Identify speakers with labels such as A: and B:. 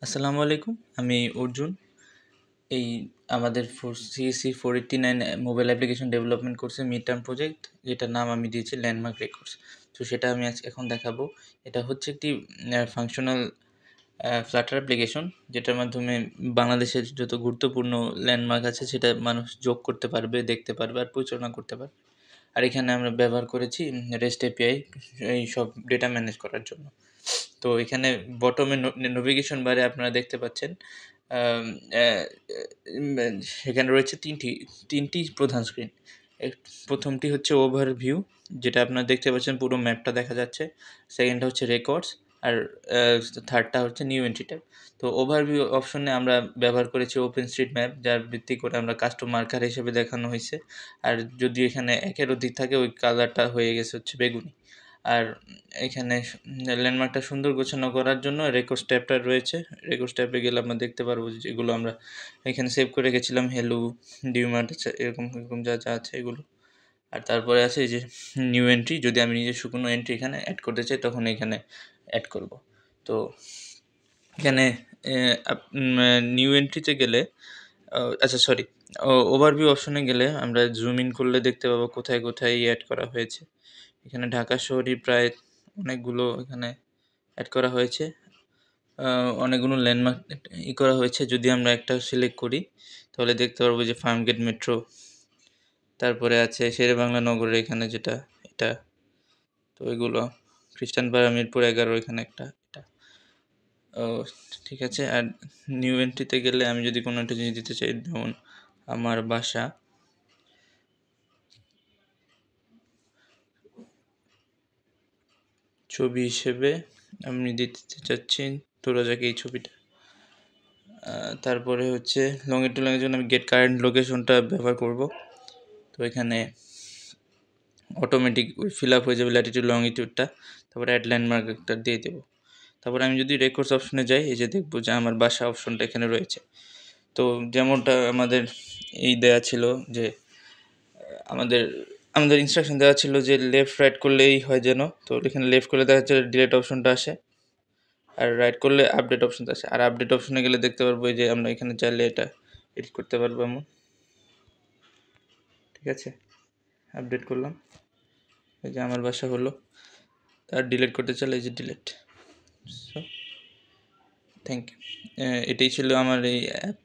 A: আসসালামু আলাইকুম। আমি অর্জুন। এই আমাদের সিএসসি 489 মোবাইল অ্যাপ্লিকেশন ডেভেলপমেন্ট কোর্সে মিড টার্ম প্রজেক্ট, যেটার নাম আমি দিয়েছি ল্যান্ডমার্ক রেকর্ডস। তো সেটা আমি এখন দেখাবো। এটা হচ্ছে একটি ফাংশনাল ফ্লাটার অ্যাপ্লিকেশন, যেটার মাধ্যমে বাংলাদেশের যত গুরুত্বপূর্ণ ল্যান্ডমার্ক আছে সেটা মানুষ যোগ করতে পারবে, দেখতে পারবে আর পরিচালনা করতে পারবে। আর এখানে আমরা ব্যবহার করেছি রেস্ট এপিআই এই সব ডেটা ম্যানেজ করার জন্য। তো এখানে বটমে নেভিগেশন বারে আপনারা দেখতে পাচ্ছেন সেখানে রয়েছে তিনটি প্রধান স্ক্রিন। প্রথমটি হচ্ছে ওভারভিউ, যেটা আপনারা দেখতে পাচ্ছেন পুরো ম্যাপটা দেখা যাচ্ছে। সেকেন্ডটা হচ্ছে রেকর্ডস, আর থার্ডটা হচ্ছে নিউ এন্ট্রি ট্যাব। তো ওভারভিউ অপশনে আমরা ব্যবহার করেছি ওপেন স্ট্রিট ম্যাপ, যার ভিত্তি করে আমরা কাস্টম মার্কার হিসেবে দেখানো হয়েছে। আর যদি এখানে একের অধিক থাকে ওই কালারটা হয়ে গেছে হচ্ছে বেগুনি। আর এখানে ল্যান্ডমার্কটা সুন্দর গোছানো করার জন্য রেকর্ডস ট্যাবটা রয়েছে। রেকর্ডস ট্যাবে গেলে আমরা দেখতে পারবো যেগুলো আমরা এখানে সেভ করে রেখেছিলাম, হেলু, ডিউমার্ট, এরকম এরকম যা যা আছে এগুলো। আর তারপরে আছে এই যে নিউ এন্ট্রি, যদি আমি নিজস্ব কোনো এন্ট্রি এখানে অ্যাড করতে চাই তখন এখানে অ্যাড করব। তো এখানে নিউ এন্ট্রিতে গেলে আচ্ছা সরি, ওভারভিউ অপশনে গেলে আমরা জুম ইন করলে দেখতে পাবো কোথায় কোথায় অ্যাড করা হয়েছে। এখানে ঢাকা শহরই প্রায় অনেকগুলো এখানে অ্যাড করা হয়েছে, অনেকগুলো ল্যান্ডমার্ক করা হয়েছে। যদি আমরা একটা সিলেক্ট করি তাহলে দেখতে পারবো যে ফার্মগেট মেট্রো, তারপরে আছে শেরেবাংলা নগরের এখানে যেটা এটা, তো এগুলো খ্রিস্টানপাড়া মিরপুর 11 এখানে একটা এটা। ও ঠিক আছে। আর নিউ এন্ট্রিতে গেলে আমি যদি কোনো একটা জিনিস দিতে চাই, যেমন আমার বাসা, ছবি হিসেবে আমি দিতে চাচ্ছি তোরা যাকে এই ছবিটা। তারপরে হচ্ছে লংগিটিউড জন্য আমি গেট কারেন্ট লোকেশনটা ব্যবহার করব। তো এখানে অটোমেটিক ফিল আপ হয়ে যাবে ল্যাটিটিউড লংগিটিউডটা। তারপরে অ্যাড ল্যান্ডমার্কটা দিয়ে দেবো। তারপরে আমি যদি রেকর্ডস অপশনে যাই, এই যে দেখবো যে আমার বাসা অপশনটা এখানে রয়েছে। তো যেমনটা আমাদের দেয়া ছিল যে আমাদের আমাদের ইনস্ট্রাকশন দেওয়া ছিল যে লেফট রাইট করলেই হয় যেন। তো এখানে লেফট করলে দেখা যাচ্ছে ডিলেট অপশনটা আসে, আর রাইট করলে আপডেট অপশনটা আসে। আর আপডেট অপশনে গেলে দেখতে পারবো যে আমরা এখানে চাইলে এটা এডিট করতে পারবো এমন। ঠিক আছে, আপডেট করলাম, এই যে আমার বাসা হলো। আর ডিলিট করতে চাইলে এই যে ডিলিট। So thank you. এটাই ছিল আমার এই অ্যাপ।